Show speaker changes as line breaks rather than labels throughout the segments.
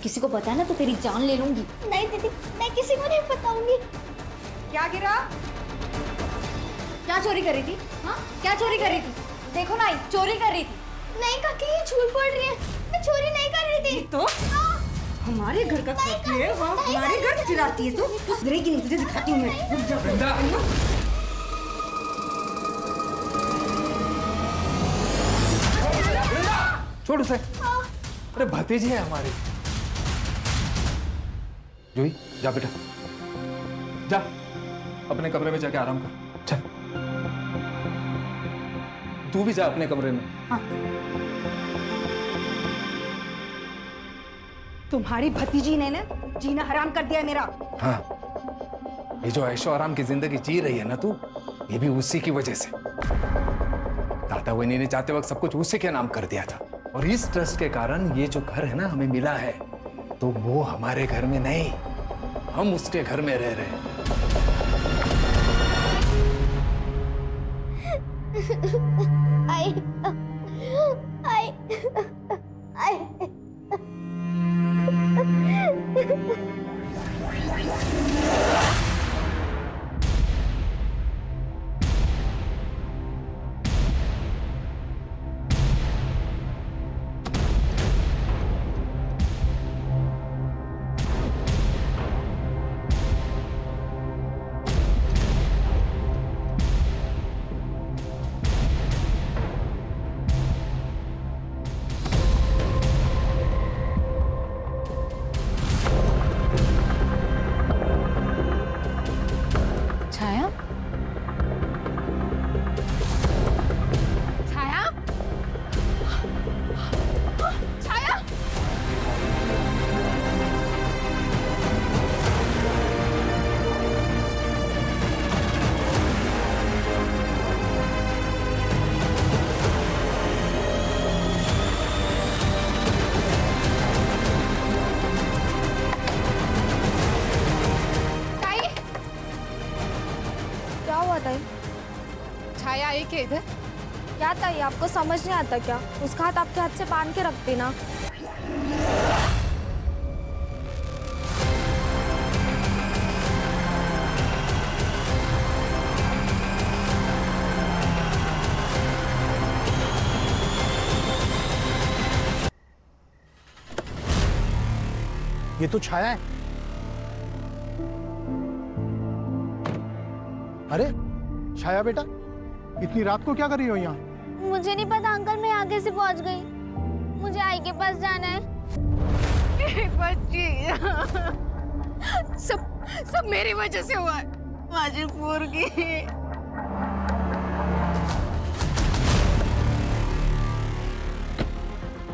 किसी को पता है ना तो तेरी जान ले लूंगी।
नहीं दीदी, मैं किसी को नहीं बताऊंगी।
क्या गिरा?
क्या चोरी कर रही थी? हाँ, क्या चोरी कर रही थी? देखो ना, चोरी कर रही थी।
नहीं काकी, ये झूठ बोल रही है, मैं चोरी नहीं कर रही थी।
तो हमारे घर का खाती है, वहाँ हमारे घर चिराती है। तो गिरेगी नहीं, तुझे दिखाती हूँ मैं। रुक जा।
छोड़ उसे। अरे भतीजी है हमारी। जूही, जा बेटा, जा अपने कमरे में जाके आराम कर। चल, तू भी जा अपने कमरे में।
हाँ।
तुम्हारी भतीजी ने ना जीना हराम कर दिया है मेरा।
हाँ, ये जो ऐशो आराम की जिंदगी जी रही है ना तू, ये भी उसी की वजह से। दादा वही ने जाते वक्त सब कुछ उसी के नाम कर दिया था, और इस ट्रस्ट के कारण ये जो घर है ना हमें मिला है, तो वो हमारे घर में नहीं, हम उसके घर में रह रहे हैं।
आई आई आई
छाया, छाया, छाया।
क्या हुआ ताई?
छाया आई क्या इधर?
क्या ताई, आपको समझ नहीं आता क्या? उसका हाथ आपके हाथ से बांध के रखती ना।
ये तो छाया है। अरे छाया बेटा, इतनी रात को क्या कर रही हो यहाँ?
मुझे नहीं पता अंकल, मैं आगे से पहुंच गई। मुझे आई के पास जाना है।
बच्ची सब मेरी वजह से हुआ है। माझी पोरगी।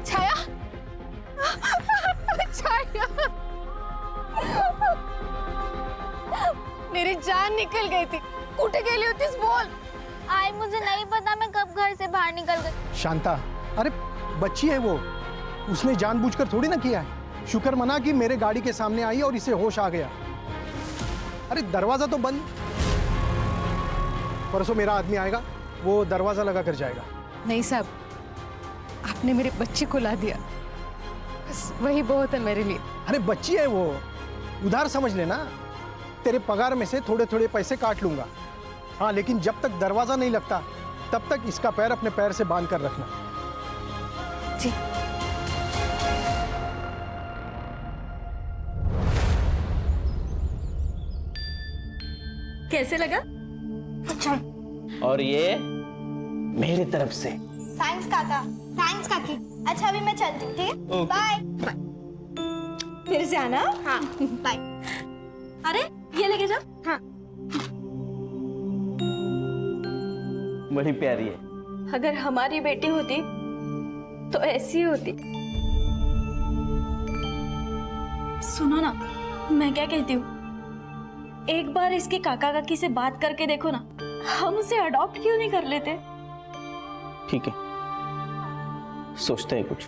छाया, छाया, मेरी जान निकल गई थी। कुठे गेली होतीस बोल।
आई, मुझे नहीं पता मैं कब घर से बाहर निकल गई।
शांता, अरे बच्ची है वो, उसने जानबूझकर थोड़ी ना किया है। शुक्र मना कि मेरे गाड़ी के सामने आई और इसे होश आ गया। अरे दरवाजा तो बंद। परसों मेरा आदमी आएगा, वो दरवाजा लगा कर जाएगा।
नहीं साहब, आपने मेरे बच्चे को ला दिया, बस वही बहुत है मेरे लिए।
अरे बच्ची है वो, उधार समझ लेना। तेरे पगार में से थोड़े थोड़े पैसे काट लूंगा। हाँ, लेकिन जब तक दरवाजा नहीं लगता तब तक इसका पैर अपने पैर से बांध कर रखना।
जी।
कैसे लगा?
अच्छा,
और ये मेरी तरफ से।
थैंक्स काका, थैंक्स काकी। अच्छा अभी मैं चलती हूँ, ठीक है? बाय।
फिर से आना।
हाँ, बाय।
अरे ये लेके जा।
हाँ।
बड़ी प्यारी है।
अगर हमारी बेटी होती तो ऐसी होती। सुनो ना, मैं क्या कहती हूँ, एक बार इसके काका काकी से बात करके देखो ना, हम उसे अडॉप्ट क्यों नहीं कर लेते?
ठीक है, सोचते हैं कुछ।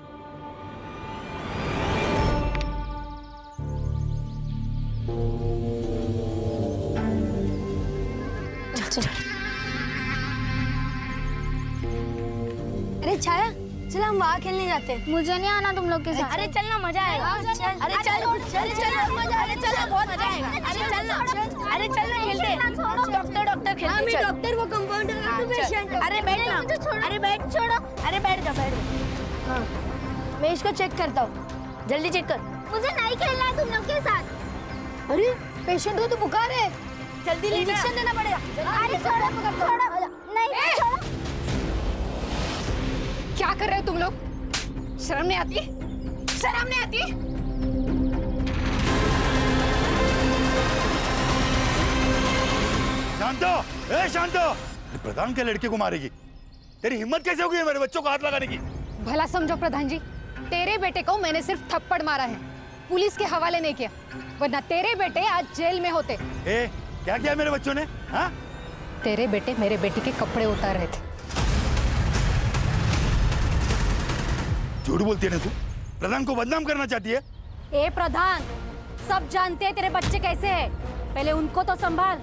अरे छाया, चल हम वहाँ खेलने जाते हैं। मुझे नहीं आना तुम लोग के साथ। अरे चलना, मजा आएगा। अरे चलो मजा, अरे चलो बहुत मजा आएगा। अरे चलना खेलते हैं। डॉक्टर खेलते हैं। डॉक्टर वो कंपाउंडर। अरे बैठ ना, अरे बैठ, छोड़ो, अरे बैठ जा, बैठ। हाँ मैं इसको चेक करता हूँ, जल्दी चेक कर। मुझे नहीं खेलना है तुम लोग के साथ। अरे पेशेंट को तो बुखार है, जल्दी इंजेक्शन देना पड़ेगा। अरे छोड़ो, नहीं छोड़ो।
क्या कर रहे हो तुम लोग? शर्म नहीं आती? शर्म नहीं आती?
शांतो, ए शांतो, प्रधान के लड़के को मारेगी? तेरी हिम्मत कैसे होगी मेरे बच्चों को हाथ लगाने की?
भला समझो प्रधान जी, तेरे बेटे को मैंने सिर्फ थप्पड़ मारा है, पुलिस के हवाले नहीं किया, वरना तेरे बेटे आज जेल में होते।
ए, क्या किया मेरे बच्चों ने? हाँ?
तेरे बेटे मेरे बेटी के कपड़े उतार रहे थे।
झूठ बोलती है ना तू? प्रधान को बदनाम करना चाहती है?
ए प्रधान, सब जानते हैं तेरे बच्चे कैसे हैं। पहले उनको तो संभाल,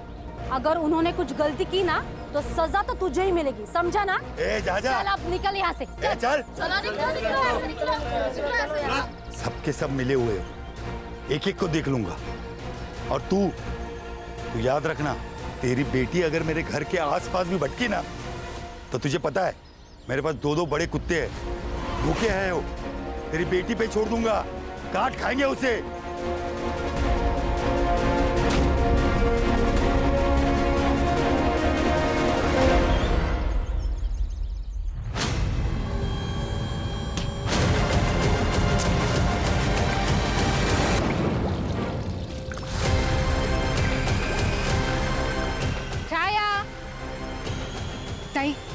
अगर उन्होंने कुछ गलती की ना तो सजा तो तुझे ही मिलेगी, समझा ना?
ए जा जा।
चल अब निकल यहाँ से।
ए चल। सबके सब मिले हुए हो, एक एक को देख लूंगा। और तू याद रखना, तेरी बेटी अगर मेरे घर के आसपास भी भटकी ना तो तुझे पता है मेरे पास 2 बड़े कुत्ते हैं, भूखे हैं वो। तेरी बेटी पे छोड़ दूंगा, काट खाएंगे उसे।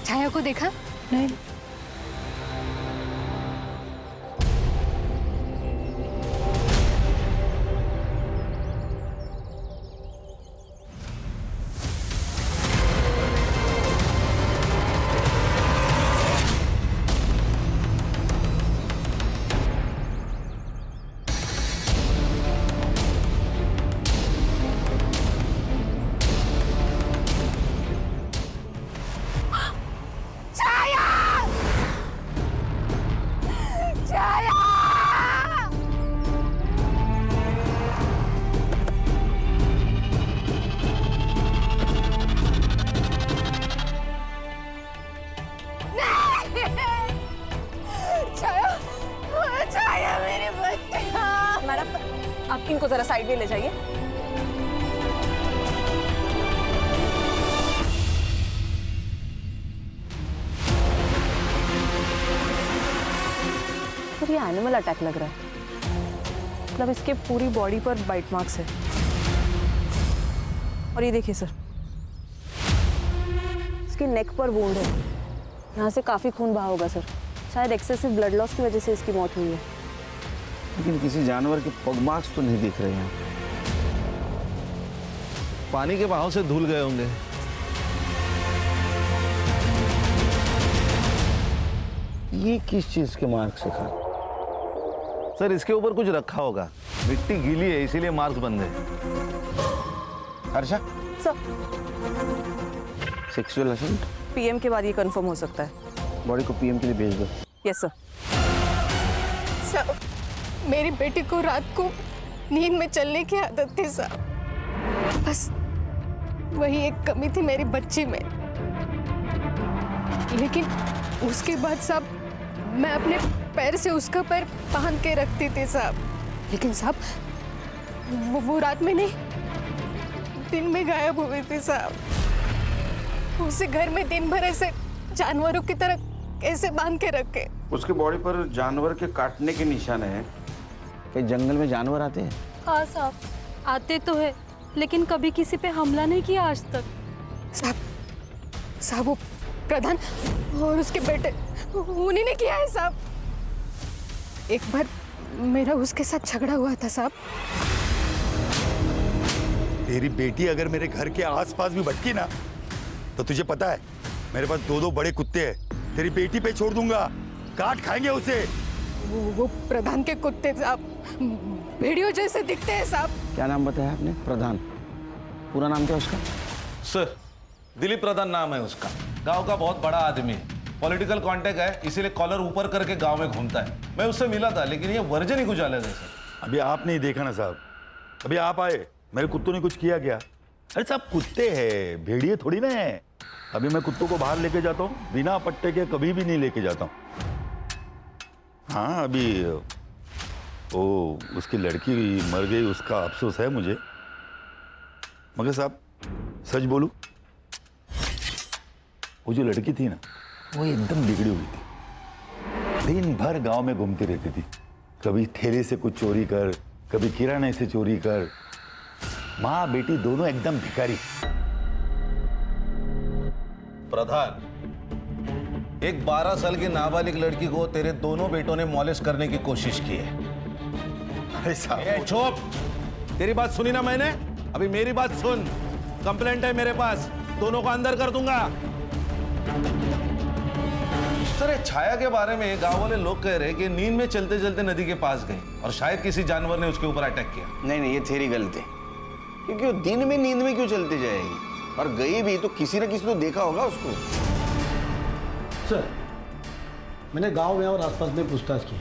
छाया को देखा? नहीं।
आप इनको जरा साइड में ले जाइए। सर ये एनिमल अटैक लग रहा है, मतलब इसके पूरी बॉडी पर बाइट मार्क्स है। और ये देखिए सर, इसकी नेक पर वुंड है, यहाँ से काफी खून बहा होगा सर। शायद एक्सेसिव ब्लड लॉस की वजह से इसकी मौत हुई है।
लेकिन किसी जानवर के पग मार्क्स तो नहीं दिख रहे हैं। पानी के बहाव से धुल गए होंगे। ये किस चीज के मार्क्स है सर? इसके ऊपर कुछ रखा होगा, मिट्टी गीली है इसीलिए मार्क्स बन गए। Harsha
sir,
sexual assault
PM के बाद ये कंफर्म हो सकता है।
बॉडी को पीएम के लिए भेज दो।
Yes sir.
सर, मेरी बेटी को रात को नींद में चलने की आदत थी साहब, बस वही एक कमी थी मेरी बच्ची में। लेकिन उसके बाद साहब मैं अपने पैर से उसका पैर बांध के रखती थी साहब, लेकिन साहब वो रात में नहीं, दिन में गायब हुई थी साहब। उसे घर में दिन भर ऐसे जानवरों की तरह कैसे बांध के रखे?
उसके बॉडी पर जानवर के काटने के निशान है। कहीं जंगल में जानवर आते हैं?
हाँ साहब, आते तो है, लेकिन कभी किसी पे हमला नहीं किया आज तक।
साहब वो प्रधान और उसके बेटे उन्हीं ने किया है साहब। एक बार मेरा उसके साथ झगड़ा हुआ था साहब।
तेरी बेटी अगर मेरे घर के आसपास भी भटकी ना तो तुझे पता है मेरे पास 2 बड़े कुत्ते हैं, तेरी बेटी पे छोड़ दूंगा, काट खाएंगे उसे।
वो प्रधान के कुत्ते साहब भेड़ियों जैसे दिखते हैं साहब।
क्या नाम बताया आपने? प्रधान। पूरा नाम क्या उसका?
सर, दिलीप प्रधान नाम है उसका। गांव का बहुत बड़ा आदमी है।
पॉलिटिकल कांटेक्ट है, इसीलिए कॉलर ऊपर करके गांव में घूमता है। मैं उससे मिला था, लेकिन ये वर्जन ही कुछ अलग है सर।
अभी आप नहीं देखा ना साहब, अभी आप आए, मेरे कुत्तों ने कुछ किया क्या? अरे साहब कुत्ते हैं, भेड़िए थोड़ी ना है। अभी मैं कुत्तों को बाहर लेके जाता हूँ, बिना पट्टे के कभी भी नहीं लेके जाता हूँ। हाँ अभी वो उसकी लड़की मर गई, उसका अफसोस है मुझे, मगर साहब सच बोलूं, वो जो लड़की थी ना, वो एकदम बिगड़ी हुई थी। दिन भर गांव में घूमती रहती थी, कभी ठेले से कुछ चोरी कर, कभी किराने से चोरी कर। माँ बेटी दोनों एकदम भिखारी।
प्रधान, एक 12 साल की नाबालिग लड़की को तेरे दोनों बेटों ने मॉलेस्ट करने की कोशिश की है।
अरे साहब
चुप, तेरी बात सुनी ना मैंने, अभी मेरी बात सुन। कंप्लेंट है मेरे पास, दोनों को अंदर कर दूंगा। सर छाया के बारे में गांव वाले लोग कह रहे कि नींद में चलते चलते नदी के पास गई और शायद किसी जानवर ने उसके ऊपर अटैक किया।
नहीं, ये थेरी गलत है, क्योंकि वो दिन में नींद में क्यों चलती जाएगी, और गई भी तो किसी न किसी तो देखा होगा उसको।
सर मैंने गांव में और आसपास में पूछताछ की,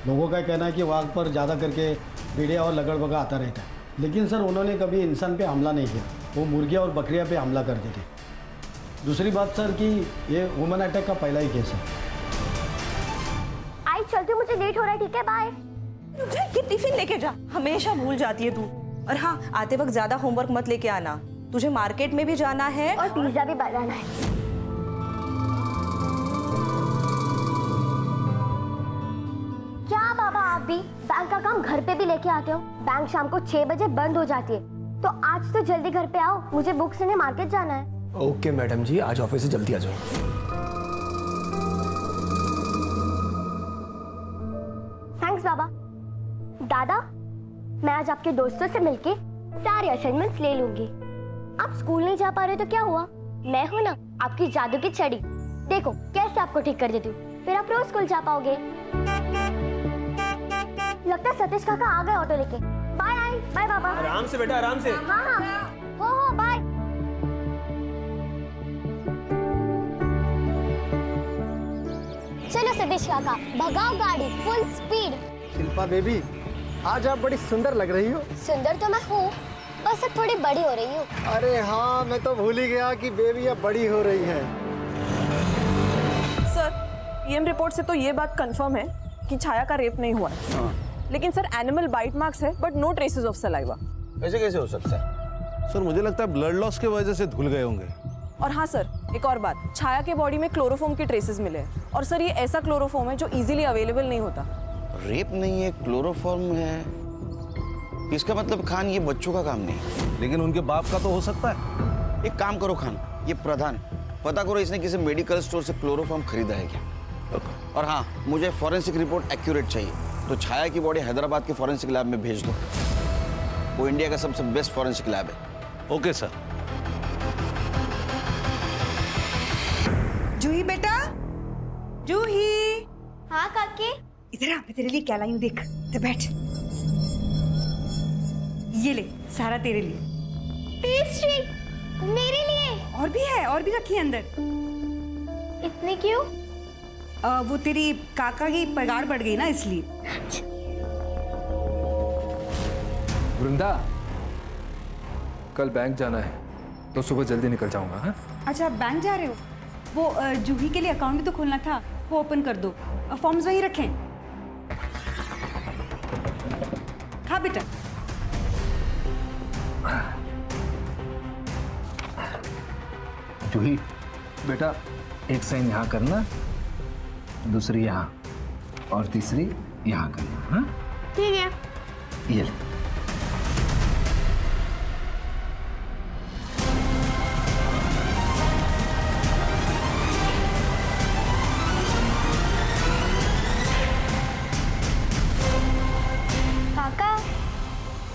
लोगों का कहना है कि वहाँ पर ज़्यादा करके भेड़िया और लगड़बगा आता रहता है, लेकिन सर उन्होंने कभी इंसान पे हमला नहीं किया, वो मुर्गियाँ और बकरियाँ पे हमला करते थे। दूसरी बात सर कि ये वुमन अटैक का पहला ही केस है।
आई चलती हूँ, मुझे लेट हो रहा है, ठीक है बाय।
ये टिफिन लेके जा, हमेशा भूल जाती है तू। और हाँ, आते वक्त ज्यादा होमवर्क मत लेके आना, तुझे मार्केट में भी जाना है
और पिज्जा भी बनाना है। क्या बाबा आप भी बैंक का काम घर पे भी लेके आते हो? बैंक शाम को 6 बजे बंद हो जाती है, तो आज तो जल्दी घर पे आओ, मुझे बुक्स लेने मार्केट जाना है।
ओके मैडम जी, आज ऑफिस से जल्दी आ जाओ।
थैंक्स बाबा। दादा, मैं आज आपके दोस्तों से मिलके सारे असाइनमेंट्स ले लूंगी। आप स्कूल नहीं जा पा रहे तो क्या हुआ, मैं हूं ना आपकी जादू की छड़ी, देखो कैसे आपको ठीक कर देती हूँ, फिर आप रोज स्कूल जा पाओगे। लगता है सतीश काका आ गए ऑटो लेके। बाय आई, बाय बाबा।
आराम से बेटा, आराम से।
हाँ हाँ, हो बाय। चलो सतीश काका, भगाओ गाड़ी फुल स्पीड।
शिल्पा बेबी, आज आप बड़ी सुंदर लग रही हो।
सुंदर तो मैं हूँ, बस अब थोड़ी बड़ी हो रही हूँ।
अरे हाँ, मैं तो भूल ही गया कि बेबी अब बड़ी हो रही है।
सर, ईएम रिपोर्ट से तो ये बात कंफर्म है कि छाया का रेप नहीं हुआ है। लेकिन सर एनिमल बाइट मार्क्स है, but no traces of saliva.
ऐसे कैसे हो सकता है?
सर मुझे लगता है ब्लड लॉस की वजह से धुल गए होंगे।
और हाँ सर, एक और बात, छाया के बॉडी में क्लोरोफॉर्म के ट्रेसेस मिले हैं, और सर ये ऐसा क्लोरोफॉर्म है जो इजीली अवेलेबल नहीं होता।
रेप नहीं है, क्लोरोफॉर्म है, इसका मतलब खान ये बच्चों का काम नहीं,
लेकिन उनके बाप का तो हो सकता है।
एक काम करो खान, ये प्रधान पता करो इसने किसी मेडिकल स्टोर से क्लोरोफॉर्म खरीदा है क्या। और हाँ, मुझे फॉरेंसिक रिपोर्ट एक्यूरेट चाहिए, तो छाया की बॉडी हैदराबाद के फॉरेंसिक लैब में भेज दो, वो इंडिया का सबसे बेस्ट फॉरेंसिक लैब है।
Okay sir.
जूही बेटा, जूही।
हाँ काकी।
इधर आ, मैं तेरे लिए क्या लाई हूँ, देख। इधर बैठ। ये ले, सारा तेरे लिए।
पेस्ट्री मेरे लिए?
और भी है, और भी रखी है अंदर।
इतने क्यों?
वो तेरी काका की पगार बढ़ गई ना, इसलिए।
वृंदा, कल बैंक जाना है तो सुबह जल्दी निकल जाऊंगा। हाँ?
अच्छा, बैंक जा रहे हो? वो जूही के लिए अकाउंट भी तो खोलना था, वो ओपन कर दो, फॉर्म्स वहीं रखें। हाँ बेटा।
जूही बेटा, एक साइन यहाँ करना, दूसरी यहाँ और तीसरी यहाँ करना। हाँ
ठीक है।
ये ले।
काका,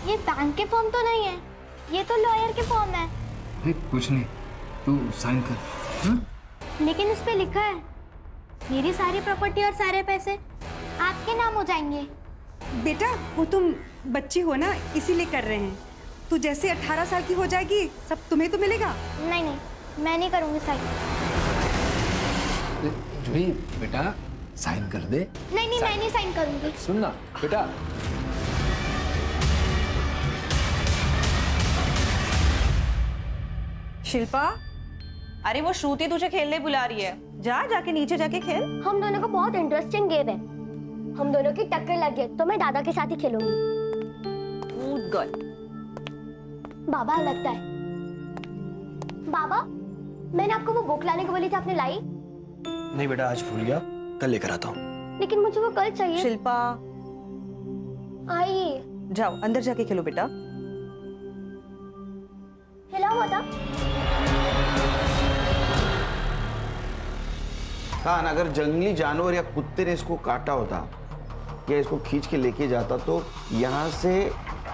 ये बैंक के फॉर्म तो नहीं है, ये तो लॉयर के फॉर्म है।
कुछ नहीं, तू साइन कर। हाँ?
लेकिन इस पे लिखा है मेरी सारी प्रॉपर्टी और सारे पैसे आपके नाम हो जाएंगे।
बेटा, वो तुम बच्ची हो ना, इसीलिए कर रहे हैं। तू जैसे 18 साल की हो जाएगी, सब तुम्हें तो मिलेगा।
नहीं नहीं, मैं नहीं करूँगी साइन।
जूही बेटा साइन कर दे।
नहीं नहीं मैं नहीं साइन करूंगी।
सुन ना बेटा।
शिल्पा, अरे वो श्रुति तुझे खेलने बुला रही है, जा जाके नीचे जाके खेल।
हम दोनों को बहुत इंटरेस्टिंग गेम है, हम दोनों की टक्कर लगी है तो मैं दादा के साथ ही खेलूंगी।
कूद गल।
बाबा लगता है। बाबा, मैंने आपको वो बुक लाने को बोली थी, आपने लाई?
नहीं बेटा, आज भूल गया, कल लेकर आता हूँ।
लेकिन मुझे वो कल चाहिए।
शिल्पा,
आई।
जाओ अंदर जाके खेलो बेटा।
हिलाओ माता।
कान, अगर जंगली जानवर या कुत्ते ने इसको काटा होता या इसको खींच के लेके जाता तो यहाँ से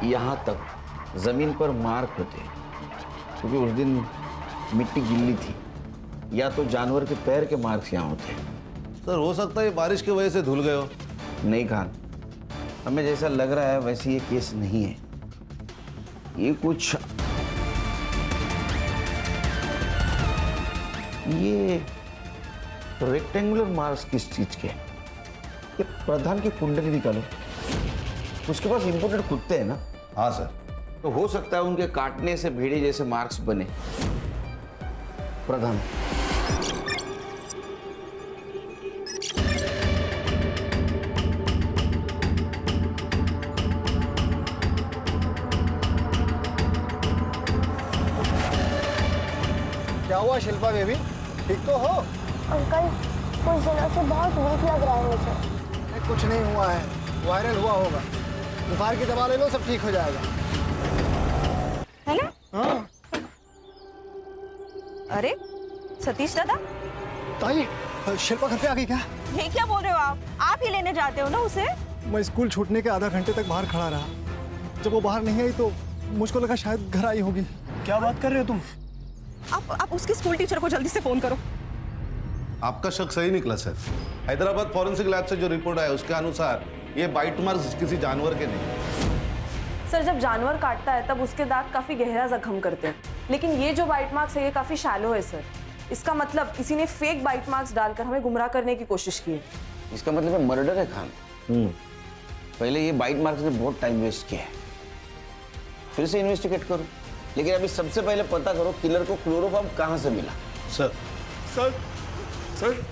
यहाँ तक जमीन पर मार्क होते, क्योंकि उस दिन मिट्टी गिल्ली थी, या तो जानवर के पैर के मार्क्स यहाँ होते।
सर हो सकता है बारिश की वजह से धुल गए हो।
नहीं खान, हमें जैसा लग रहा है वैसे ये केस नहीं है। ये कुछ ये रेक्टेंगुलर मार्क्स किस चीज के? ये प्रधान की कुंडली निकालो, उसके पास इंपोर्टेड कुत्ते हैं ना।
हाँ सर।
तो हो सकता है उनके काटने से भेड़े जैसे मार्क्स बने। प्रधान,
क्या हुआ शिल्पा बेबी, ठीक तो हो?
अंकल, कुछ दिनों से बहुत वीक लग रहा है मुझे।
नहीं, कुछ नहीं हुआ है, वायरल हुआ होगा। बुखार की दवा ले लो, सब ठीक हो जाएगा।
है ना?
हाँ।
अरे सतीश दादा,
ताई, शिल्पा घर पे आ गई क्या?
ये क्या बोल रहे हो आप ही लेने जाते हो ना उसे?
मैं स्कूल छूटने के आधा घंटे तक बाहर खड़ा रहा। जब वो बाहर नहीं आई तो मुझको लगा शायद घर आई होगी। क्या बात कर रहे हो तुम?
आप उसके स्कूल टीचर को जल्दी से फोन करो।
आपका शक सही निकला सर। हैदराबाद फॉरेंसिक लैब से जो रिपोर्ट आया उसके अनुसार ये बाइट मार्क्स किसी जानवर के नहीं।
सर, जब जानवर काटता है तब उसके दांत काफी गहरा जख्म करते हैं, लेकिन ये जो बाइट मार्क्स है ये काफी शैलो है सर। इसका मतलब किसी ने फेक बाइट मार्क्स डालकर हमें गुमराह करने की कोशिश की है।
इसका मतलब है मर्डर है खान। पहले ये बाइट मार्क्स ने बहुत टाइम वेस्ट किया है, फिर से इन्वेस्टिगेट करो। लेकिन अभी सबसे पहले पता करो किलर को क्लोरोफॉर्म कहाँ से मिला।
सर सर सर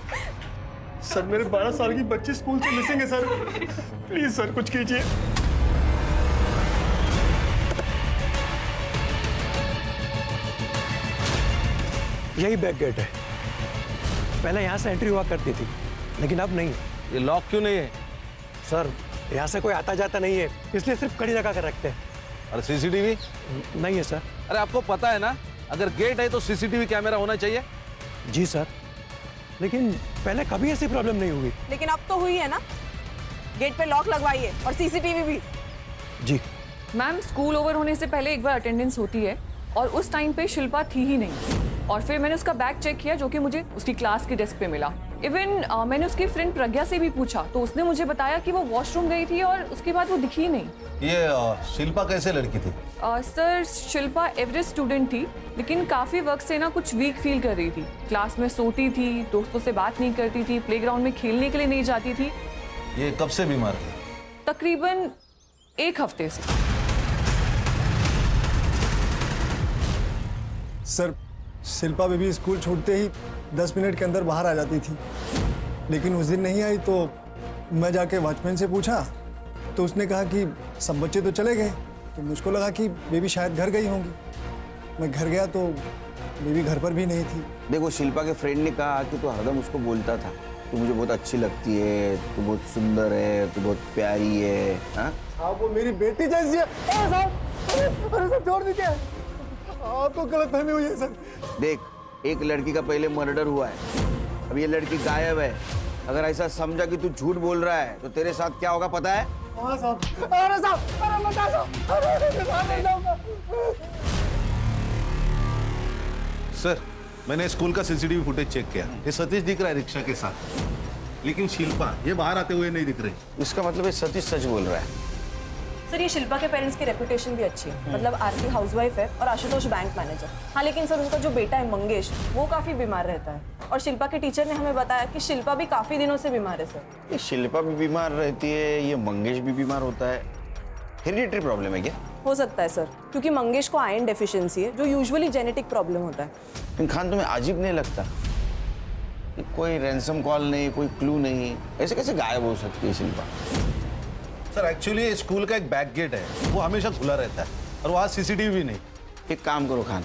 सर मेरे 12 साल की बच्ची स्कूल से मिसिंग है सर। प्लीज सर कुछ कीजिए।
यही बैक गेट है, पहले यहाँ से एंट्री हुआ करती थी, लेकिन अब नहीं।
ये लॉक क्यों नहीं है?
सर, यहाँ से कोई आता जाता नहीं है, इसलिए सिर्फ कड़ी लगा कर रखते हैं।
और सीसीटीवी
नहीं है सर।
अरे आपको पता है ना, अगर गेट है तो सीसीटीवी कैमरा होना चाहिए।
जी सर, लेकिन पहले कभी ऐसी प्रॉब्लम नहीं हुई।
लेकिन अब तो हुई है ना। गेट पे लॉक लगवाइए और सीसीटीवी भी।
जी
मैम, स्कूल ओवर होने से पहले एक बार अटेंडेंस होती है और उस टाइम पे शिल्पा थी ही नहीं। और फिर मैंने उसका बैग चेक किया जो कि मुझे उसकी क्लास की डेस्क पे मिला। इवन मैंने उसकी फ्रेंड प्रज्ञा से भी पूछा तो उसने मुझे बताया कि वो वॉशरूम गई थी और उसके बाद वो दिखी ही नहीं।
ये शिल्पा कैसे लड़की थी?
सर, शिल्पा एवरेज स्टूडेंट थी, लेकिन काफी वक्त से ना कुछ वीक फील कर रही थी। क्लास में सोती थी, दोस्तों से बात नहीं करती थी, प्लेग्राउंड में खेलने के लिए नहीं जाती थी।
ये कब से बीमार थी?
तकरीबन 1 हफ्ते से।
सर, शिल्पा बेबी स्कूल छूटते ही 10 मिनट के अंदर बाहर आ जाती थी, लेकिन उस दिन नहीं आई तो मैं जाके वॉचमैन से पूछा तो उसने कहा कि सब बच्चे तो चले गए, तो मुझको लगा कि बेबी शायद घर गई होंगी। मैं घर गया तो बेबी घर पर भी नहीं थी।
देखो, शिल्पा के फ्रेंड ने कहा कि तू हरदम उसको बोलता था तू मुझे बहुत अच्छी लगती है, तू बहुत सुंदर है, तू बहुत प्यारी है। हाँ,
वो मेरी बेटी जैसी है। अरे सर छोड़ दीजिए, आपको गलतफहमी हुई है सर।
देख, एक लड़की का पहले मर्डर हुआ है, अब ये लड़की गायब है। अगर ऐसा समझा कि तू झूठ बोल रहा है तो तेरे साथ क्या होगा पता है?
हाँ साहब। अरे साहब, अरे बता साहब, अरे जाऊंगा।
सर, मैंने स्कूल का सीसीटीवी फुटेज चेक किया। ये सतीश दिख रहा है रिक्शा के साथ, लेकिन शिल्पा ये बाहर आते हुए नहीं दिख रही।
इसका मतलब है सतीश सच बोल रहा है।
सर ये शिल्पा के पेरेंट्स की रेपुटेशन भी अच्छी है, मतलब आरती हाउसवाइफ है और आशुतोष बैंक मैनेजर। हाँ लेकिन सर उनका जो बेटा है मंगेश वो काफी बीमार रहता है, और शिल्पा के टीचर ने हमें बताया कि शिल्पा भी काफी दिनों से बीमार है सर।
ये शिल्पा भी बीमार रहती है, ये मंगेश भी बीमार होता है, हेरिडिटरी प्रॉब्लम है क्या?
हो सकता है सर, क्योंकि मंगेश को आयरन डेफिशिएंसी है जो यूजुअली जेनेटिक प्रॉब्लम होता है।
लेकिन खान तुम्हें अजीब नहीं लगता? कोई रैंसम कॉल नहीं, कोई क्लू नहीं, ऐसे कैसे गायब हो सकती है शिल्पा?
सर एक्चुअली स्कूल का एक बैक गेट है, वो हमेशा खुला रहता है और वहाँ सीसीटीवी भी नहीं।
एक काम करो खान,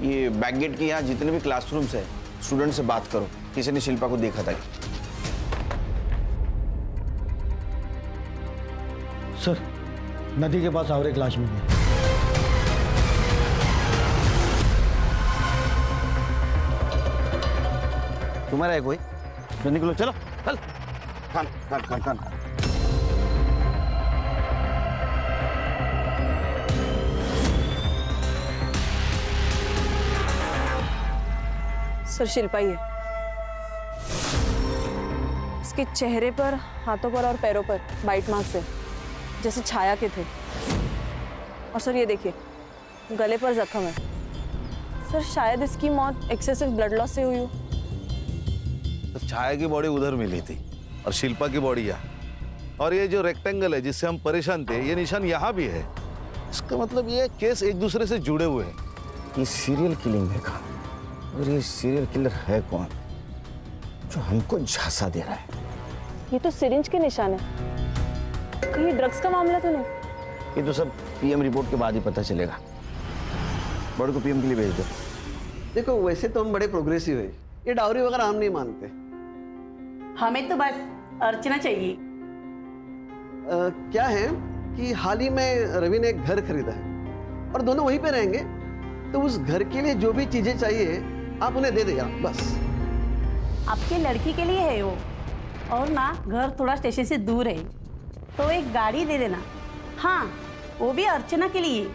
ये बैक गेट के यहाँ जितने भी क्लासरूम्स है स्टूडेंट से बात करो, किसी ने शिल्पा को देखा था?
सर नदी के पास और एक लाश मिली है।
तुम्हारा है कोई? तो निकलो, चलो चल। खान खान खान खान
सर शिल्पा ही है। इसके चेहरे पर, हाथों पर और पैरों पर बाइट मार्क्स है जैसे छाया के थे। और सर ये देखिए गले पर जख्म है। सर शायद इसकी मौत एक्सेसिव ब्लड लॉस से हुई हो।
तो छाया की बॉडी उधर मिली थी और शिल्पा की बॉडी यहाँ, और ये जो रेक्टेंगल है जिससे हम परेशान थे ये निशान यहाँ भी है। इसका मतलब ये केस एक दूसरे से जुड़े हुए हैं।
ये सीरियल किलिंग है खान, और ये सीरियल किलर है कौन जो हमको झांसा दे रहा है?
ये तो सिरिंज के निशान है, कहीं ड्रग्स का मामला तो नहीं?
ये तो सब पीएम रिपोर्ट के बाद ही पता चलेगा। बॉडी को पीएम के लिए भेज दो।
देखो वैसे तो हम बड़े प्रोग्रेसिव है, ये डाउरी वगैरह हम नहीं मानते।
हमें तो बस अर्चना चाहिए।
क्या है कि हाल ही में रवि ने एक घर खरीदा है और दोनों वहीं पे रहेंगे, तो उस घर के लिए जो भी चीजें चाहिए आप उन्हें दे देगा बस।
आपके लड़की के लिए है वो, और ना घर थोड़ा स्टेशन से दूर है, तो एक गाड़ी दे देना। हाँ वो भी अर्चना के लिए,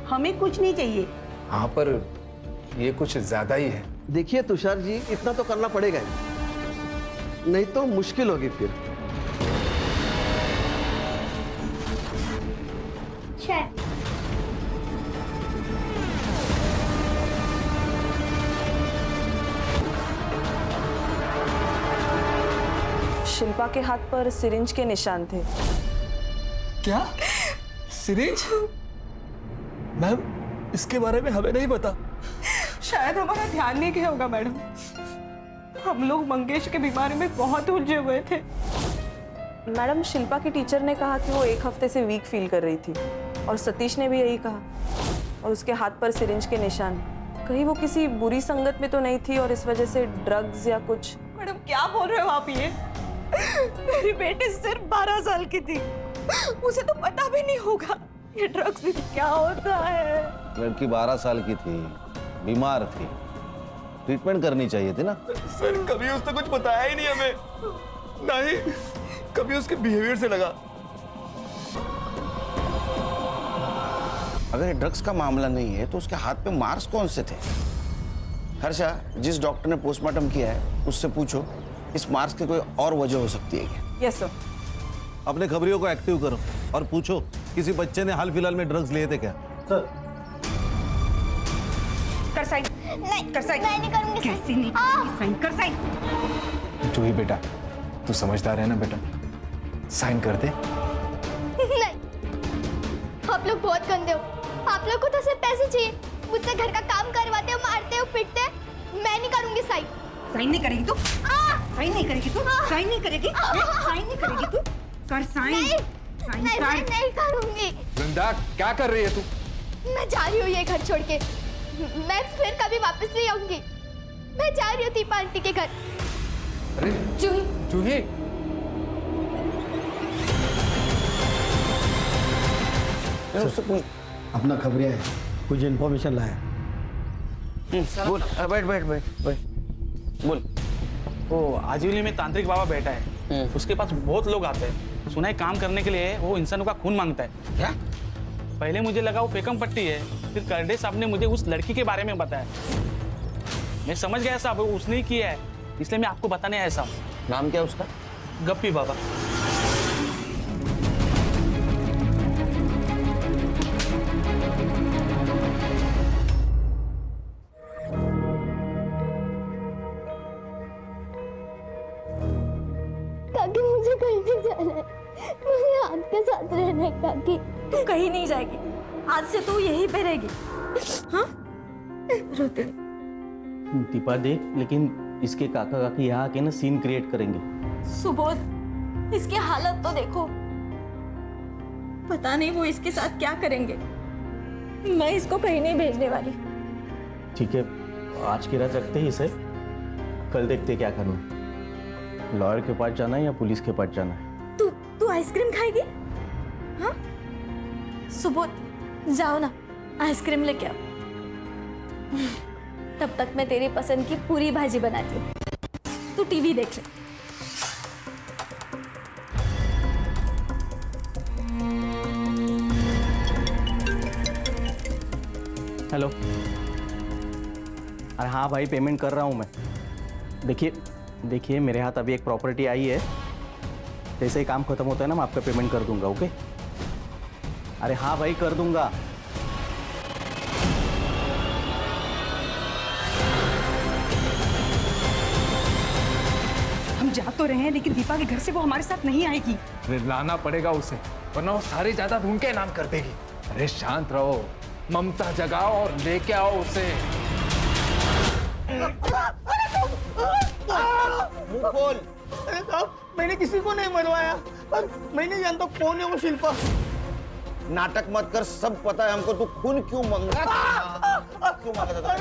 हमें कुछ नहीं चाहिए।
हाँ पर ये कुछ ज्यादा ही है।
देखिए तुषार जी, इतना तो करना पड़ेगा ही, नहीं तो मुश्किल होगी फिर।
शिल्पा के हाथ पर सिरिंज के निशान थे।
क्या? सिरिंज? मैम इसके बारे में हमें नहीं पता।
शायद हमारा ध्यान नहीं गया होगा मैडम, हम लोग मंगेश की बीमारी में बहुत उलझे हुए थे। मैडम शिल्पा की टीचर ने कहा कि वो एक हफ्ते से वीक फील कर रही थी, और सतीश ने भी यही कहा। और उसके हाथ पर सिरिंज के निशान, कहीं वो किसी बुरी संगत में तो नहीं थी और इस वजह से ड्रग्स या कुछ? मैडम क्या बोल रहे हो आप ये? मेरी बेटी सिर्फ 12 साल की थी, उसे तो पता भी नहीं होगा ये ड्रग्स भी क्या होता है।
लड़की 12 साल की थी, बीमार थी, ट्रीटमेंट करनी चाहिए थी ना।
सर कभी उसने कुछ बताया ही नहीं हमें, नहीं कभी उसके बिहेवियर से लगा।
अगर ये ड्रग्स का मामला नहीं है तो उसके हाथ पे मार्क्स कौन से थे? हर्षा, जिस डॉक्टर ने पोस्टमार्टम किया है उससे पूछो इस मार्क्स की कोई और वजह हो सकती है क्या?
Yes sir.
अपने खबरियों को एक्टिव करो और पूछो किसी बच्चे ने हाल फिलहाल में ड्रग्स लिए थे क्या?
सर
कर साइन।
नहीं
कर साइन।
मैं नहीं करूंगी
कैसे नहीं करूंगी साइन? कर साइन।
तू ही बेटा, तू समझदार है ना बेटा, साइन कर दे।
नहीं, आप लोग बहुत गंदे हो। आप लोग को तो सिर्फ पैसे चाहिए, मुझसे घर का काम करवाते हो, मारते हो, पीटते हो। मैं नहीं करूंगी साइन।
साइन नहीं करेगी तू? साइन नहीं करेगी तू? साइन नहीं करेगी? साइन नहीं करेगी तू? कर साइन। साइन
नहीं, मैं
कर।
नहीं करूंगी।
वृंदा क्या कर रही है तू?
मैं जा रही हूँ ये घर छोड़ के, मैं फिर कभी वापस नहीं आऊंगी। मैं जा रही हूँ दीपा आंटी के घर।
अरे
जूही,
जूही,
अपना खबरिया है, कुछ इन्फॉर्मेशन लाया।
बोल, बैठ बैठ बैठ बैठ, बोल।
वो आजीवली में तांत्रिक बाबा बैठा है, उसके पास बहुत लोग आते हैं। सुना है काम करने के लिए वो इंसानों का खून मांगता है।
क्या?
पहले मुझे लगा वो पेकम पट्टी है, फिर करडे साहब ने मुझे उस लड़की के बारे में बताया। मैं समझ गया साहब उसने ही किया है, इसलिए मैं आपको बताने आया साहब।
नाम क्या है उसका?
गप्पी बाबा।
के साथ रहने का कि
तू कहीं नहीं जाएगी, आज से तू यहीं पे रहेगी। हाँ रोते
दीपा देख, लेकिन इसके काका काकी यहाँ आके ना सीन क्रिएट करेंगे।
सुबोध, इसकी हालत तो देखो, पता नहीं वो इसके साथ क्या करेंगे। मैं इसको कहीं नहीं भेजने वाली।
ठीक है, आज की रात रखते ही इसे, कल देखते क्या करना है। लॉयर के पास जाना है या पुलिस के पास जाना है?
तू आइसक्रीम खाएगी? हाँ सुबोध, जाओ ना आइसक्रीम लेके आओ। तब तक मैं तेरी पसंद की पूरी भाजी बनाती हूँ, तू टीवी देख ले।
हेलो। अरे हाँ भाई, पेमेंट कर रहा हूँ मैं। देखिए मेरे हाथ अभी एक प्रॉपर्टी आई है, जैसे ही काम खत्म होता है ना मैं आपका पेमेंट कर दूंगा। ओके? अरे हाँ भाई, कर दूंगा।
हम जा तो रहे हैं, लेकिन दीपा के घर से वो हमारे साथ नहीं आएगी।
अरे लाना पड़ेगा उसे, वरना वो सारी जायदाद उनके नाम कर देगी। अरे शांत रहो, ममता जगाओ और लेके आओ उसे।
मुंह खोल।
अरे साहब, मैंने किसी को नहीं मरवाया और मैं नहीं जानता कौन है वो शिल्पा।
नाटक मत कर, सब पता है हमको। तू खून क्यों मांगा था? क्यों मांगा था?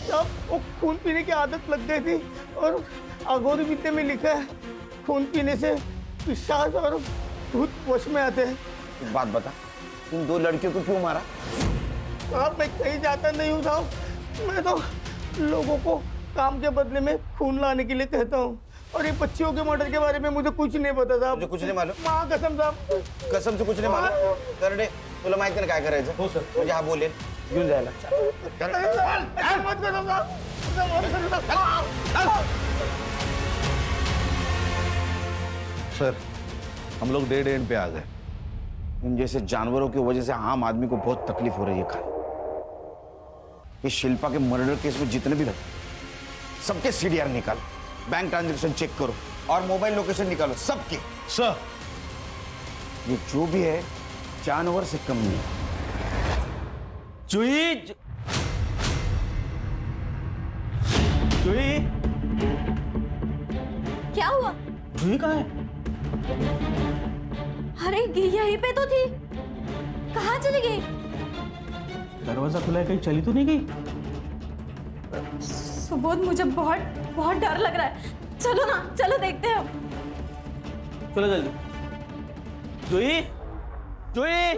साहब, वो खून पीने की आदत लग गई थी और अघोरी विद्या में लिखा है खून पीने से पिशाच और भूत वश में आते हैं।
एक बात बता, तुम दो लड़कियों को क्यों मारा?
साहब, मैं कहीं जाता नहीं हूँ साहब, मैं तो लोगों को काम के बदले में खून लाने के लिए कहता हूँ। और ये बच्चियों के मर्डर के बारे में मुझे कुछ नहीं पता साहब।
मुझे कुछ नहीं मालूम?
माँ कसम साहब,
कसम से कुछ नाही मालूम? कर दे, तुला माहिती ना काय करायचं? हो सर, म्हणजे हा बोलेल घेऊन जायला।
मत करो साहब।
सर, हम लोग डेड एंड पे आ गए।
इन जैसे जानवरों की वजह से आम आदमी को बहुत तकलीफ हो रही है। खाली ये शिल्पा के मर्डर केस में जितने भी सबके सीडीआर निकालो, बैंक ट्रांजैक्शन चेक करो और मोबाइल लोकेशन निकालो, सबके।
सर,
ये जो भी है जानवर से कम नहीं।
जूही, जूही,
क्या हुआ?
जूही कहाँ है?
अरे यहीं पे तो थी, कहाँ चली गई?
दरवाजा खुला है, कहीं चली तो नहीं गई?
सुबोध, मुझे बहुत डर लग रहा है। चलो ना, चलो देखते हैं।
चलो जल्दी। जूही, जूही,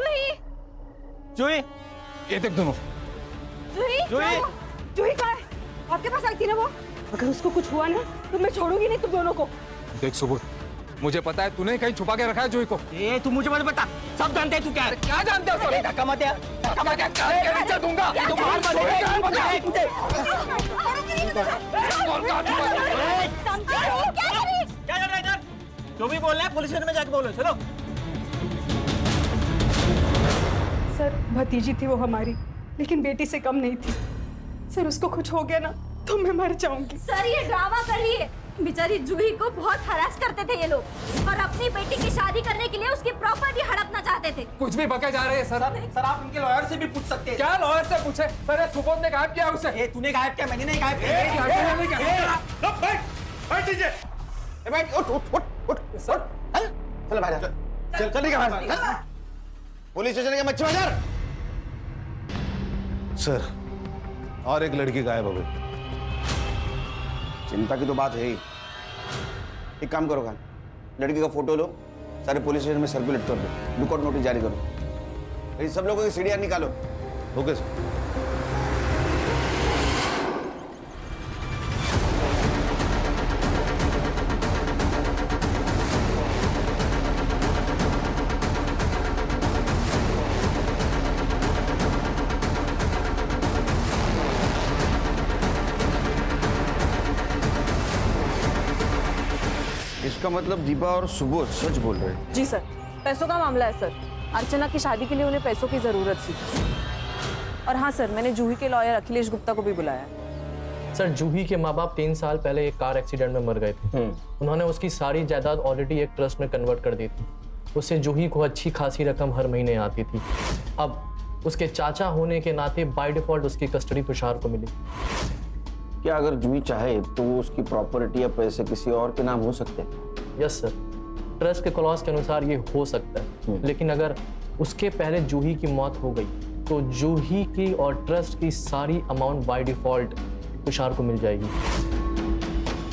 जूही,
ये देख दोनों।
जूही,
जूही कहाँ है? आपके पास आई थी ना वो? अगर उसको कुछ हुआ ना तो मैं छोड़ूंगी नहीं तुम दोनों को।
देख सुबोध, मुझे पता है तूने कहीं छुपा के रखा है जूही को।
ए, तू मुझे मत बता, सब जानते हैं तू क्या है।
क्या जानते हो? सर
धक्का मत यार,
धक्का मत यार, कान के नीचे दूंगा।
तू बाहर मत क्या कर रहा है इधर? जो भी बोल रहा है पुलिस स्टेशन में जाके बोलो। चलो।
सर, भतीजी थी वो हमारी, लेकिन बेटी से कम नहीं थी। सर, उसको कुछ हो गया ना तो मैं मर जाऊंगी।
सर, ये ड्रामा कर रही है। बेचारी जूही को बहुत हरास करते थे ये लोग और अपनी बेटी की शादी करने के लिए उसकी प्रॉपर्टी हड़पना चाहते थे।
कुछ भी बके जा रहे हैं सर।
सर, आप इनके लॉयर से भी पूछ सकते हैं।
क्या लॉयर से पूछे? सर, ये सुबोध ने गायब किया उसे।
ए, तूने गायब किया, मैंने नहीं गायब किया।
बैठ दीजिए।
बैठ, उठ सर, चल बाहर चल, चल निकल बाहर। पुलिस स्टेशन के मच्छी बाजार।
सर, और एक लड़की गायब हो गई।
चिंता की तो बात है ही। एक काम करो खान, लड़की का फोटो लो, सारे पुलिस स्टेशन में सर्कुलेट कर दो, लुकआउट नोटिस जारी करो। इन सब लोगों की सीडीआर निकालो।
Okay sir.
इसका मतलब दीपा और सुबोध सच बोल रहे हैं।
जी सर, पैसों का मामला है सर। अर्चना की शादी के लिए उन्हें पैसों की जरूरत थी। और हाँ सर, मैंने जूही के लॉयर अखिलेश गुप्ता को भी बुलाया।
सर, जूही के माँ बाप 3 साल पहले एक कार एक्सीडेंट में मर गए थे। उन्होंने उसकी सारी जायदाद ऑलरेडी एक ट्रस्ट में कन्वर्ट कर दी थी उससे जूही को अच्छी खासी रकम हर महीने आती थी। अब उसके चाचा होने के नाते बाय डिफॉल्ट उसकी कस्टडी तुषार को मिली।
क्या अगर जूही चाहे तो वो उसकी प्रॉपर्टी या पैसे किसी और के नाम हो सकते हैं?
यस सर, ट्रस्ट के क्लॉज के अनुसार ये हो सकता है, लेकिन अगर उसके पहले जूही की मौत हो गई तो जूही की और ट्रस्ट की सारी अमाउंट बाय डिफॉल्ट तुषार को मिल जाएगी।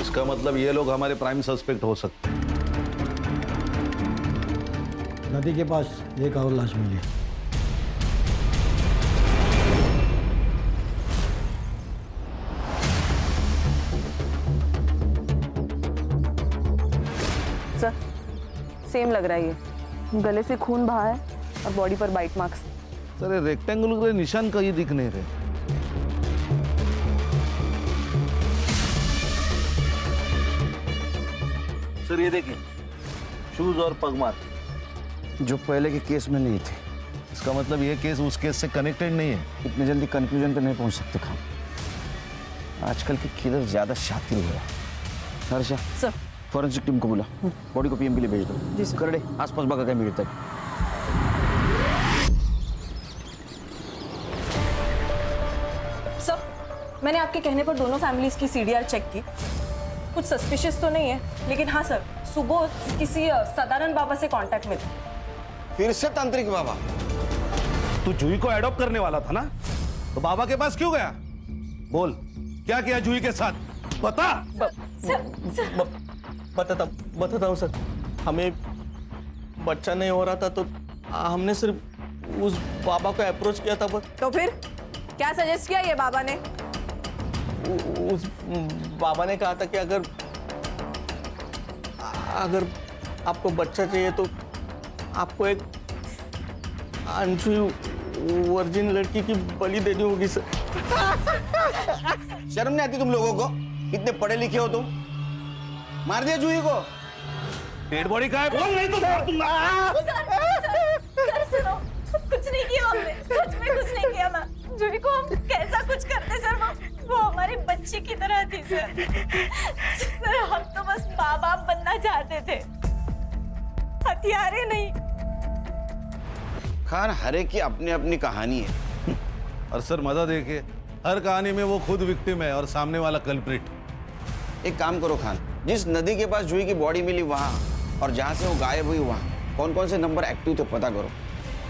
इसका मतलब ये लोग हमारे प्राइम सस्पेक्ट हो सकते हैं।
नदी के पास एक और लाश मिली।
सर सेम लग रहा है, ये गले से खून बहा है और बॉडी पर बाइट मार्क्स।
सर ये रेक्टेंगल के निशान कहीं दिख नहीं रहे। सर ये देखिए, शूज और पगमार
जो पहले के केस में नहीं थे।
इसका मतलब ये केस उस केस से कनेक्टेड नहीं है।
इतनी जल्दी कंक्लूजन पे नहीं पहुंच सकते खान। आजकल के किलर ज्यादा शातिर हो रहा है। हर्षा
सर,
फॉरेंसिक टीम को बुला, बॉडी को पीएम के लिए भेज दो।
जी सर।
कर दे, आसपास बगा क्या मिनट तक।
सर, मैंने आपके कहने पर दोनों फैमिलीज की सीडीआर चेक की। कुछ सस्पिशियस तो नहीं है, लेकिन हाँ सर, सुबोध किसी सदानंद बाबा से कांटेक्ट में थे।
फिर से तांत्रिक बाबा?
तू जूही को एडॉप्ट करने वाला था ना, तो बाबा के पास क्यों गया? बोल, क्या किया जूही के साथ? बता।
बताता हूँ सर। हमें बच्चा नहीं हो रहा था तो हमने सिर्फ उस बाबा को अप्रोच किया था बस।
तो फिर क्या सजेस्ट किया ये बाबा ने?
उस बाबा ने कहा था कि अगर आपको बच्चा चाहिए तो आपको एक अनछुई वर्जिन लड़की की बलि देनी होगी सर।
शर्म नहीं आती तुम लोगों को? इतने पढ़े लिखे हो तुम? मार दिया जूही को?
डेड बॉडी का है, बोल नहीं तो मार दूंगा।
सर सुनो, कुछ नहीं किया हमने, सच में कुछ नहीं किया ना। जूही को हम कैसा कुछ करते सर, वो हमारी बच्ची की तरह थी सर। सर हम तो बस माँ बाप बनना चाहते थे, हथियारे नहीं।
खान, हर एक की अपनी अपनी कहानी है।
और सर मजा देखिए, हर कहानी में वो खुद विक्टिम है और सामने वाला कल्प्रिट।
एक काम करो खान, जिस नदी के पास जूही की बॉडी मिली वहां और जहां से वो गायब हुई वहां कौन कौन से नंबर एक्टिव थे पता करो,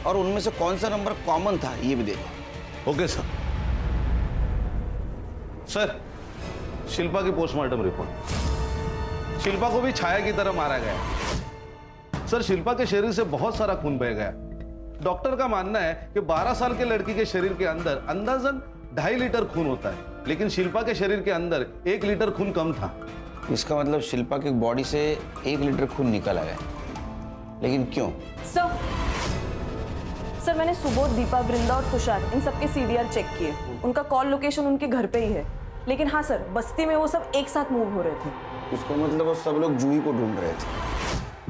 और उनमें से कौन सा नंबर कॉमन था ये भी देखो।
Okay sir. सर, शिल्पा की पोस्टमार्टम रिपोर्ट। शिल्पा को भी छाया की तरह मारा गया। सर, शिल्पा के शरीर से बहुत सारा खून बह गया। डॉक्टर का मानना है कि 12 साल के लड़की के शरीर के अंदर अंदाजन 2.5 लीटर खून होता है, लेकिन शिल्पा के शरीर के अंदर 1 लीटर खून कम था।
इसका मतलब शिल्पा की बॉडी से 1 लीटर खून निकल आया, लेकिन क्यों?
सर मैंने सुबोध, दीपा, वृंदा और तुषार इन सबके सीडीआर चेक किए। उनका कॉल लोकेशन उनके घर पे ही है, लेकिन हाँ सर, बस्ती में वो सब एक साथ मूव हो रहे थे।
इसका मतलब वो सब लोग जूही को ढूंढ रहे थे।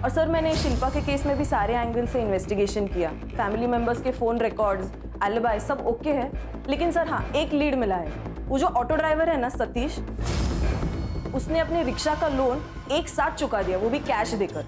और सर मैंने शिल्पा के केस में भी सारे एंगल से इन्वेस्टिगेशन किया। फैमिली मेंबर्स के फोन रिकॉर्ड्स, एलिबाई सब ओके है, लेकिन सर हाँ, एक लीड मिला है। वो जो ऑटो ड्राइवर है ना सतीश, उसने अपने रिक्शा का लोन एक साथ चुका दिया, वो भी कैश देकर।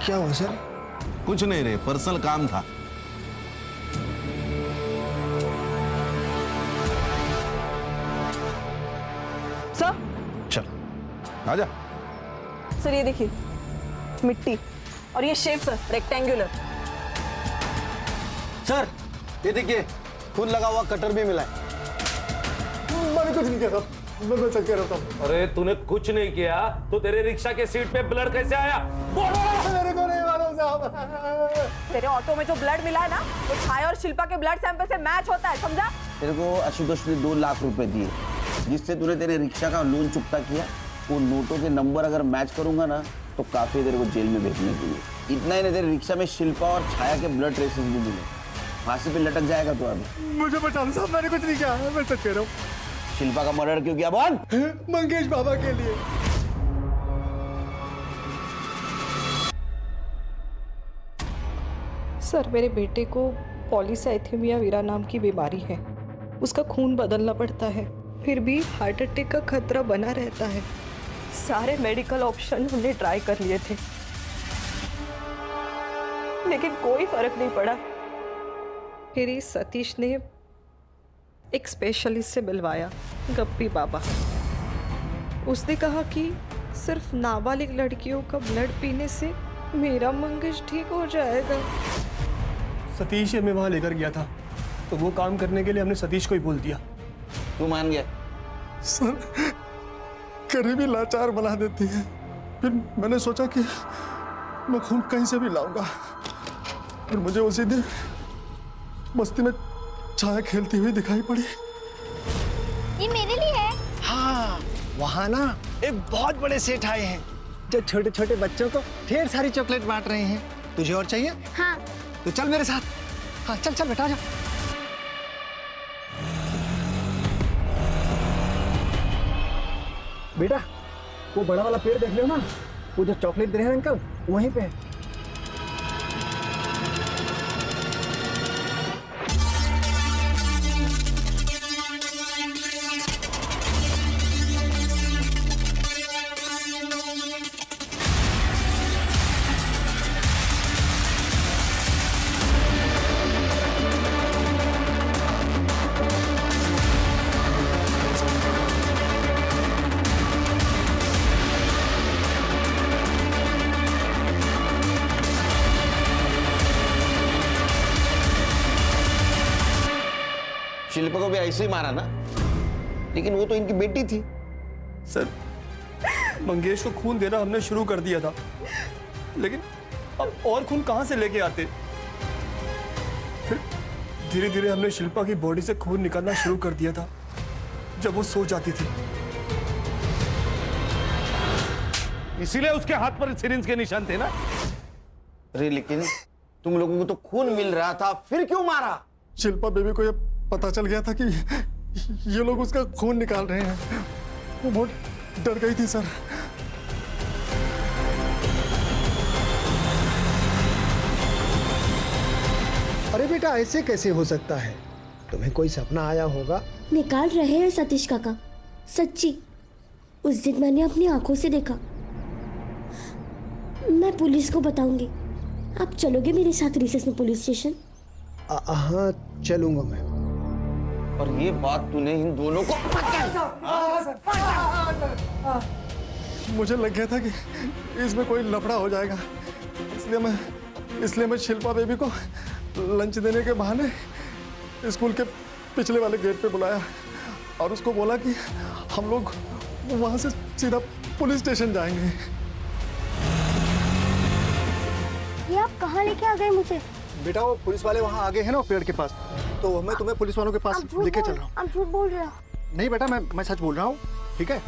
क्या हुआ सर?
कुछ नहीं रे, पर्सनल काम था।
सर
चल आजा।
सर ये देखिए, मिट्टी और ये शेप सर रेक्टेंगुलर।
सर ये देखिए, खून लगा हुआ कटर भी मिला है।
मैंने कुछ नहीं किया था, मैं सच कह रहा था।
अरे तूने कुछ नहीं किया तो तेरे रिक्शा के सीट पे ब्लड कैसे आया?
मेरे को नहीं मालूम साहब।
तेरे ऑटो में जो ब्लड मिला है ना, वो छाया और शिल्पा के ब्लड सैंपल से मैच होता है, समझा?
तेरे को आशुतोष ने 2 लाख रुपए दिए, जिससे तूने तेरे रिक्शा का लोन चुकता किया। वो नोटों के नंबर अगर मैच करूंगा ना तो काफी तेरे को जेल में भेजने के लिए। इतना ही नहीं, तेरे रिक्शा में शिल्पा और छाया के ब्लड ट्रेसेस भी मिले। फांसी पे लटक जाएगा तू अभी।
मुझे बता दो साहब, मैंने कुछ नहीं किया, मैं सच कह रहा हूँ।
शिल्पा का मर्डर क्यों किया बोल?
मंगेश बाबा के लिए।
सर मेरे बेटे को पॉलीसाइथेमिया वीरा नाम की बीमारी है। उसका खून बदलना पड़ता है, फिर भी हार्ट अटैक का खतरा बना रहता है। सारे मेडिकल ऑप्शन हमने ट्राई कर लिए थे, लेकिन कोई फर्क नहीं पड़ा। फिर इस सतीश ने एक स्पेशलिस्ट से मिलवाया, गप्पी बाबा। उसने कहा कि सिर्फ नाबालिग लड़कियों का ब्लड पीने से मेरा मंगेश ठीक हो जाएगा।
सतीश हमें वहाँ लेकर गया था, तो वो काम करने के लिए हमने सतीश को ही बोल दिया।
तू मान गया?
सर गरीबी लाचार बना देती है। फिर मैंने सोचा कि मैं खून कहीं से भी लाऊंगा। फिर मुझे उसी दिन मस्ती में छाया खेलती हुई दिखाई पड़ी।
ये मेरे लिए है।
हाँ, वहाँ ना एक बहुत बड़े सेठ आए हैं जो छोटे छोटे बच्चों को ढेर सारी चॉकलेट बांट रहे हैं। तुझे और चाहिए?
हाँ।
तो चल मेरे साथ। हाँ चल चल बेटा, जा। बेटा वो बड़ा वाला पेड़ देख रहे हो ना, वो जो चॉकलेट दे रहे हैं अंकल, वहीं पे है।
शिल्पा को भी ऐसे ही मारा ना, लेकिन वो तो इनकी बेटी थी।
सर मंगेश को खून देना हमने शुरू कर दिया था, लेकिन अब और खून कहां से लेके आते? फिर धीरे धीरे हमने शिल्पा की बॉडी से खून निकालना शुरू कर दिया था जब वो सो जाती थी।
इसीलिए उसके हाथ पर सिरिंज के निशान थे ना।
अरे लेकिन तुम लोगों को तो खून मिल रहा था, फिर क्यों मारा?
शिल्पा बेबी को ये पता चल गया था कि ये लोग उसका खून निकाल रहे हैं। वो बहुत डर गई थी सर।
अरे बेटा ऐसे कैसे हो सकता है? तुम्हें कोई सपना आया होगा।
निकाल रहे हैं सतीश काका, सच्ची। उस दिन मैंने अपनी आंखों से देखा। मैं पुलिस को बताऊंगी। आप चलोगे मेरे साथ रिसेस में पुलिस स्टेशन?
हाँ चलूंगा मैं।
और ये बात तूने इन दोनों को
मुझे लग गया था कि इसमें कोई लफड़ा हो जाएगा, इसलिए मैं शिल्पा बेबी को लंच देने के बहाने स्कूल के पिछले वाले गेट पे बुलाया और उसको बोला कि हम लोग वहां से सीधा पुलिस स्टेशन जाएंगे।
ये आप कहाँ लेके आ गए मुझे?
बेटा वो पुलिस वाले वहाँ आगे हैं ना पेड़ के पास, तो मैं तुम्हें पुलिस वालों के पास लेके चल रहा हूँ।
आप झूठ बोल रहे हो।
नहीं बेटा मैं सच बोल रहा हूँ, ठीक है?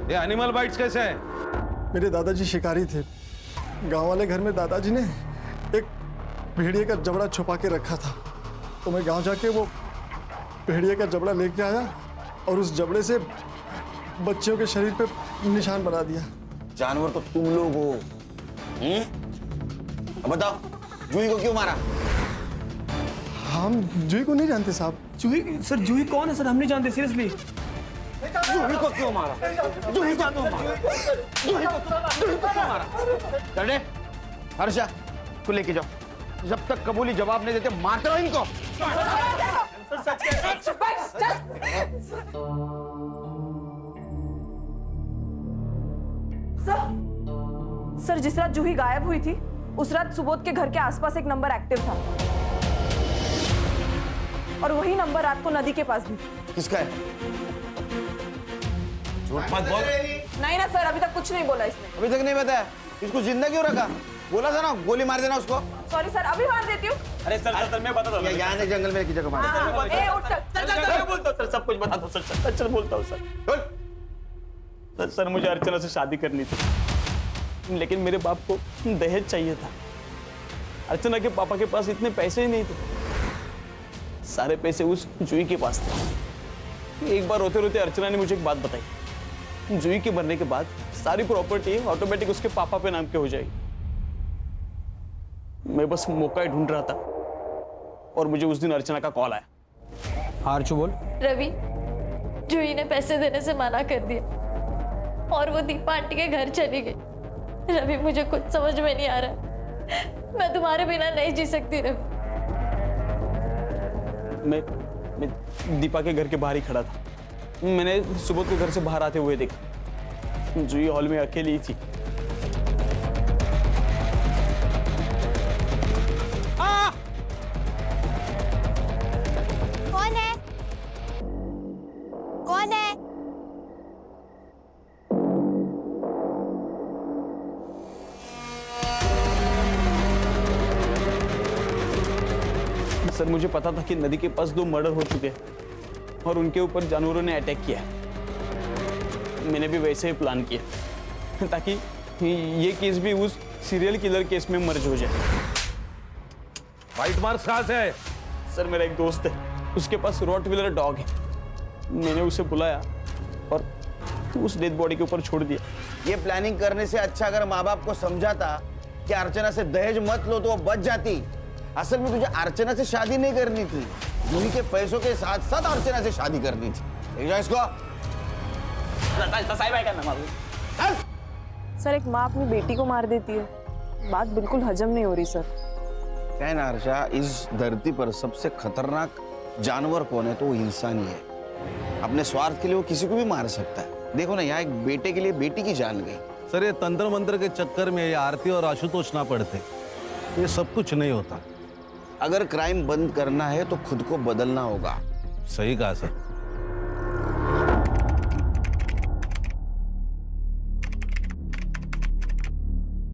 ये एनिमल बाइट्स कैसे हैं?
मेरे दादाजी शिकारी थे। गांव वाले घर में दादाजी ने एक भेड़िए का जबड़ा छुपा के रखा था, तो मैं गांव जाके वो भेड़िए का जबड़ा लेके आया और उस जबड़े से बच्चियों के शरीर पे निशान बना दिया।
जानवर तो तुम लोग हो। अब बताओ जूही को क्यों मारा?
हम जूही को नहीं जानते साहब।
जूही? सर जूही कौन है सर? हम नहीं जानते सीरियसली।
जूही को क्यों मारा? जूही को क्यों मारा? जूही को क्यों मारा? चले हर्षा को लेके जाओ, जब तक कबूली जवाब नहीं देते मारते रहो इनको।
सर जिस रात जूही गायब हुई थी उस रात सुबोध के घर के आसपास एक नंबर एक्टिव था और वही नंबर रात को नदी के पास भी।
किसका है? झूठ मत बोल।
नहीं ना सर, अभी तक कुछ नहीं बोला इसने।
अभी तक नहीं बताया? इसको जिंदा क्यों रखा? बोला था ना गोली मार देना उसको।
सॉरी सर, अभी मार देती हूँ।
अरे सर मैं बता दूं।
यहाँ से जंगल में की जगह मार।
उठ चल।
बोलता हूँ सर, सब कुछ बता दो सर, बोलता हूँ सर। सर मुझे अर्चना से शादी करनी थी, लेकिन मेरे बाप को दहेज चाहिए था। अर्चना के पापा के पास इतने पैसे ही नहीं थे, सारे पैसे उस जूही के पास थे। एक बार रोते रोते अर्चना ने मुझे एक बात बताई, जूही के मरने के बाद सारी प्रॉपर्टी ऑटोमेटिक उसके पापा पे नाम पे हो जाएगी। मैं बस मौका ही ढूंढ रहा था और मुझे उस दिन अर्चना का कॉल आया।
आर्चू बोल।
रवि, जूही ने पैसे देने से मना कर दिया और वो दीपा आंटी के घर चली गई। रवि, मुझे कुछ समझ में नहीं आ रहा, मैं तुम्हारे बिना नहीं जी सकती। रवि,
मैं दीपा के घर के बाहर ही खड़ा था। मैंने सुबोध को घर से बाहर आते हुए देखा, जूही हॉल में अकेली ही थी।
कौन है? कौन है?
सर मुझे पता था कि नदी के पास 2 मर्डर हो चुके हैं और उनके ऊपर जानवरों ने अटैक किया है। मैंने भी वैसे ही प्लान किया ताकि ये केस भी उस सीरियल किलर केस में मर्ज हो जाए।
वाइट मार्क्स कहाँ से है?
सर मेरा एक दोस्त है, उसके पास रॉटविलर डॉग है। मैंने उसे बुलाया और उस डेड बॉडी के ऊपर छोड़ दिया।
ये प्लानिंग करने से अच्छा अगर माँ बाप को समझाता कि अर्चना से दहेज मत लो तो वो बच जाती। असल में तुझे अर्चना से शादी नहीं करनी थी, जूही के पैसों के साथ साथ अर्चना से शादी करनी थी। इसको
सर एक माँ अपनी बेटी को मार देती है, बात बिल्कुल हजम नहीं हो रही सर।
क्या है ना अर्षा, इस धरती पर सबसे खतरनाक जानवर कौन है तो वो इंसान ही है। अपने स्वार्थ के लिए वो किसी को भी मार सकता है। देखो ना, यहाँ एक बेटे के लिए बेटी की जान गई।
सर ये तंत्र मंत्र के चक्कर में ये आरती और आशुतोष ना पड़ते, ये सब कुछ नहीं होता।
अगर क्राइम बंद करना है तो खुद को बदलना होगा।
सही कहा सर।